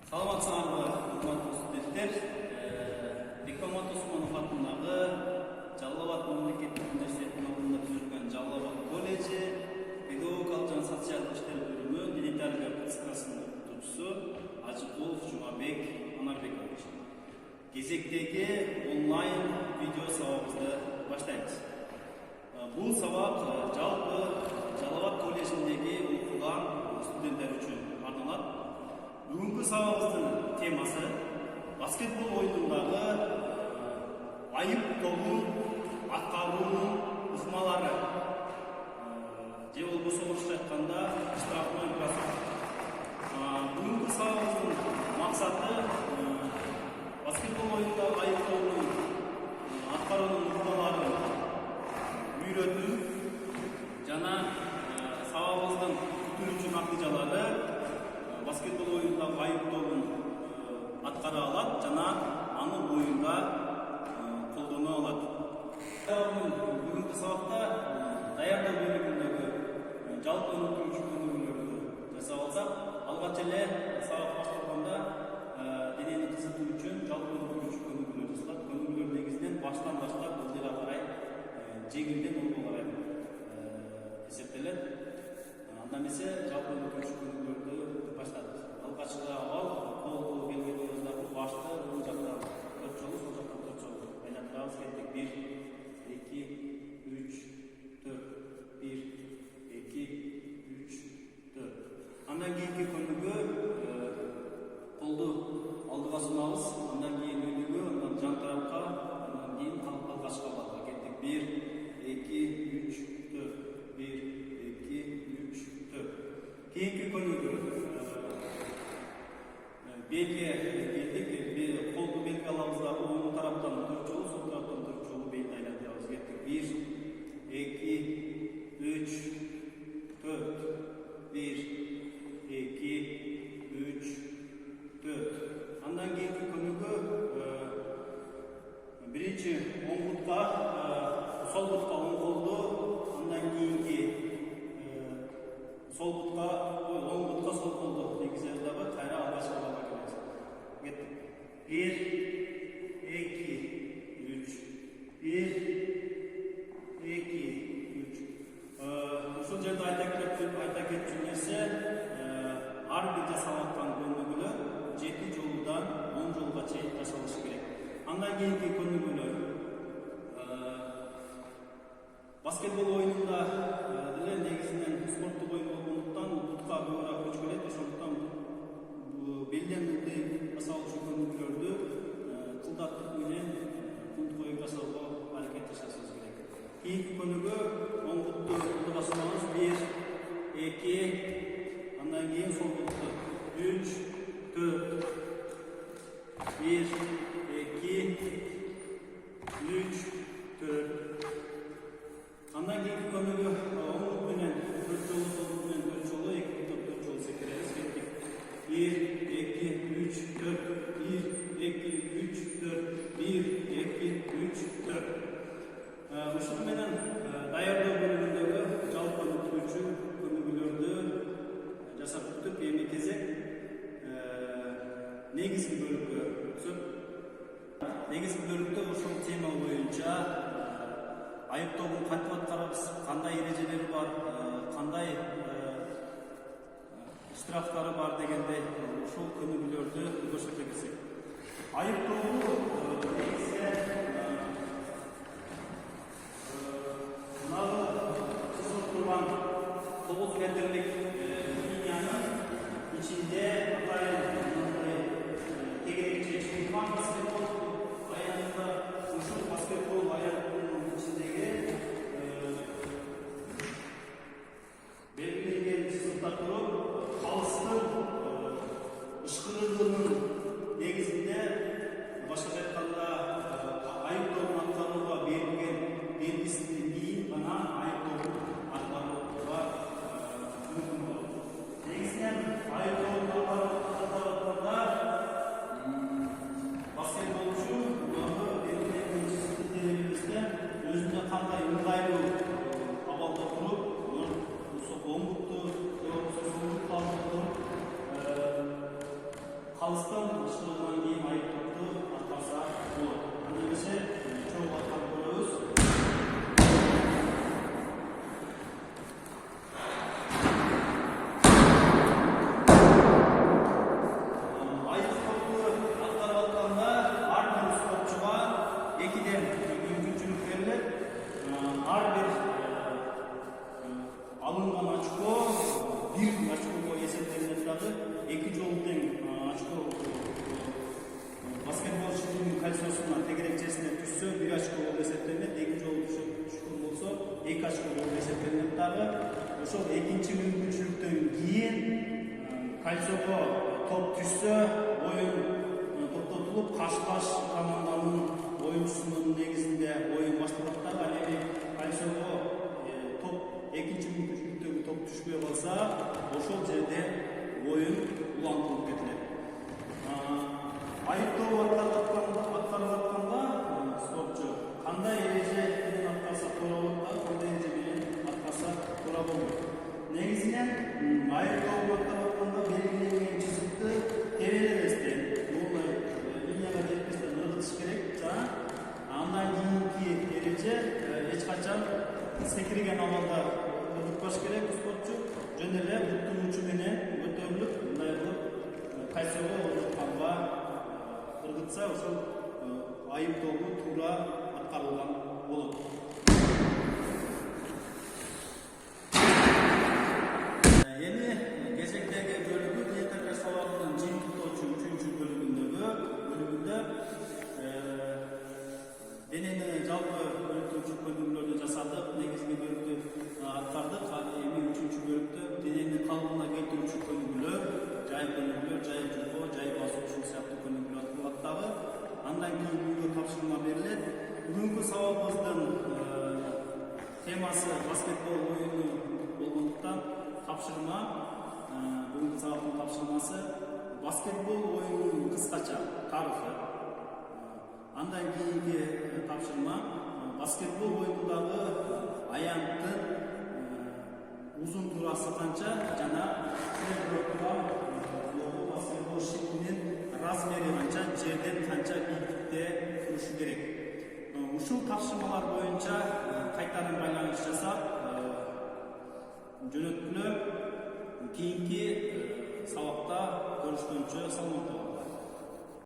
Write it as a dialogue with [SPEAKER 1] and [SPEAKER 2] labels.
[SPEAKER 1] Саламатсыңарбы, урматтуу студенттер. Бекмамбет Осмонов атындагы Жалал Абад мамлекеттик университетинин алдында түзүлгөн Жалал Абад колледжи педагогикалык жана социалдык иштер бөлүмү дилитария практикасынын окутуучусу Ажыкулов Жумабек Анарбекович. Кезектеги онлайн видео сабагыбызды баштайбыз. Бул сабак жалпы Жалал Абад колледжиндеги окуган студенттер үчүн арналат. Бүгүнкү сабагыбыздын темасы баскетбол оюнундагы айып тобун аткаруунун ыкмалары. Же болбосо орусча айтканда штрафной бросок. Бүгүнкү сабагыбыздын максаты баскетбол оюнундагы айып тобунун аткаруунун ыкмаларын үйрөтүү жана сабагыбыздын бүтүрүүчү натыйжалары баскетбол оюнундагы айып тобун аткара алат жана аны оюнга колдоно алат. Бүгүнкү сабакта даярдоо бөлүгүндөгү жалпы өнүктүрүүчү өнүгүүлөрдү жасап алсак, алгач эле сабак башталганда денени кызытуу үчүн жалпы өнүктүрүүчү өнүгүүлөр жасалат. Өнүгүүлөр негизинен баштан баштап ылдыйга карай жеңилден оңго карай эсептелет. Анда эмесе жалпы өнүктүрүүчү өнүгүүлөрдү баштадык. Алгачкы абал колду белгилөөбүздөгү башты оң жактан 4 жолу, сол жактан 4 жолу айландырабыз. Кеттик 1, 2, 3, 4, 1, 2, 3, 4. Андан кийинки көмүгү колду алдыга сунабыз. Андан кийин өнүгүү, андан жан тарапка, андан кийин алгачкы абалга кеттик. 1, 2, 3, 4. 1, 2, 3, 4. Кийинки көмүгү белге келдик. Колду белге алабыз да оң тараптан 4 жолу, сол тараптан 4 жолу белди айландырабыз. Кеттик. 1, 2, 3, 4. 1, 2, 3, 4. Андан кийинки көмүгү биринчи оң бутка, сол бутка оң колду, андан кийинки сол бутка, оң бутка сол колду тийгизебиз дагы кайра алгачкы абалга келебиз. Кеттик. 1, 2, 3. 1, 2, 3. Ушул жерде айта кетчү нерсе, ар бир жасап аткан көмүгүлөр 7 жолудан 10 жолго чейин жасалышы керек. Андан кийинки көмүгүлөр баскетбол оюнунда деле негизинен спорттук оюн болгондуктан бутка көбүрөөк көч келет. Ошондуктан белден ылдый жасалуу үчүн көмүгүлөрдү кылдаттык менен кунт коюп жасоого аракет жасашыбыз керек. Кийинки көмүгү оң бутту алдыга сунабыз. 1, 2, андан кийин сол бутту 3, 4. 1, 2, 3, 4. Андан кийинки көмүгү оң бут менен 4 жолу, сол бут менен 4 жолу, 2 топ 4 жолу секиребиз. Кеттик. 1, 2, 3, 4. 1, 2, 3, 4. 1, 2, 3, 4. Ушул менен даярдоо бөлүгүндөгү жалпы өнүктүрүүчү көмүгүүлөрдү жасап бүттүк. Эми кезек негизги бөлүккө өтсөк. Негизги бөлүктө ушул тема боюнча айып тобун кантип аткарабыз, кандай эрежелери бар, кандай штрафтары бар дегендей ушул көмүгүүлөрдү көрсөтө кетсек. Айып тобу негизинен мынау сызылып турган 9 метрлик линиянын ичинде атайын тегерекче чыгылган баскетбол аянында, ушул баскетбол аянынын ичиндеги белгиленген сызыкта туруп, калыстын ышкырыгынын негизинде, башкача айтканда айып тобун аткарууга берилген белгисинен кийин гана айып тобун аткарууга мүмкүн болот. Негизинен айып тобун аткарганда баскетболчу белгиленген чыгымды өзүнө кандай ыңгайлуу абалда туруп, оң бутту же болбосо сол бутку алдыруп алыстан ышкылган кийин айып топту аткарса болот. Анда эмесе чоң аткарып көрөбүз. Айып топту аткарып атканда ар бир спортчуга 2ден мүмкүнчүлүк берилет. Ар бир алынган очко 1 очкого эсептелинет дагы 2 жолу тең очко баскетболчунун кольцосуна тегерекчесине түшсө 1 очко болуп эсептелинет, 2 жолу түшкөн болсо 2 очко болуп эсептелинет дагы. Ошол экинчи мүмкүнчүлүктөн кийин кольцого топ түшсө оюн токтотулуп каршы команданын оюнчусунун негизинде оюн башталат дагы. Ал эми кольцого топ экинчи мүмкүнчүлүктөгү топ түшпөй калса, ошол жерде оюн улантылып кетилет. Айыптоо аткарып атканда спортчу кандай эреже менен аткарса туура болот, кандай эреже менен аткарса туура болот. Негизинен айыптоо аткарып атканда белгиленген чызыкты тебелебестен, бул линияга жетпестен ыргытыш керек жана андан кийинки эреже эч качан секирген абалда ыргытпаш керек спортчу. Жөн эле буттун учу менен көтөрүлүп, мындай кылып кайсого ыргытканга ыргытса, ошол айыптоого туура аткарылган болот. Эми кезектеги бөлүгү диетика сабагынын жыйынтыктоочу 3-бөлүгүндө денени жалпы өнүктүрүүчү көйгөйлөрдү жасадык, негизги бөлүктү аткардык. Эми 3-бөлүктө денени калыбына келтирүүчү көйгөйлөр, жайып жургоо, жайып басуу ушул сыяктуу көйгөйлөр аткарылат дагы. Андан кийин бүгүнкү тапшырма берилет. Бүгүнкү сабагыбыздын темасы баскетбол оюну болгондуктан тапшырма, бүгүнкү сабактын тапшырмасы баскетбол оюнунун кыскача тарыхы. Андан кийинки тапшырма баскетбол оюнундагы аянттын узун туурасы канча жана баскетбол шипинин размери канча, жерден канча ийгиликте турушу керек. Ушул тапшырмалар боюнча кайтарым байланыш жасап жөнөткүлө. Кийинки сабакта көрүшкөнчө саламатта болуңуз.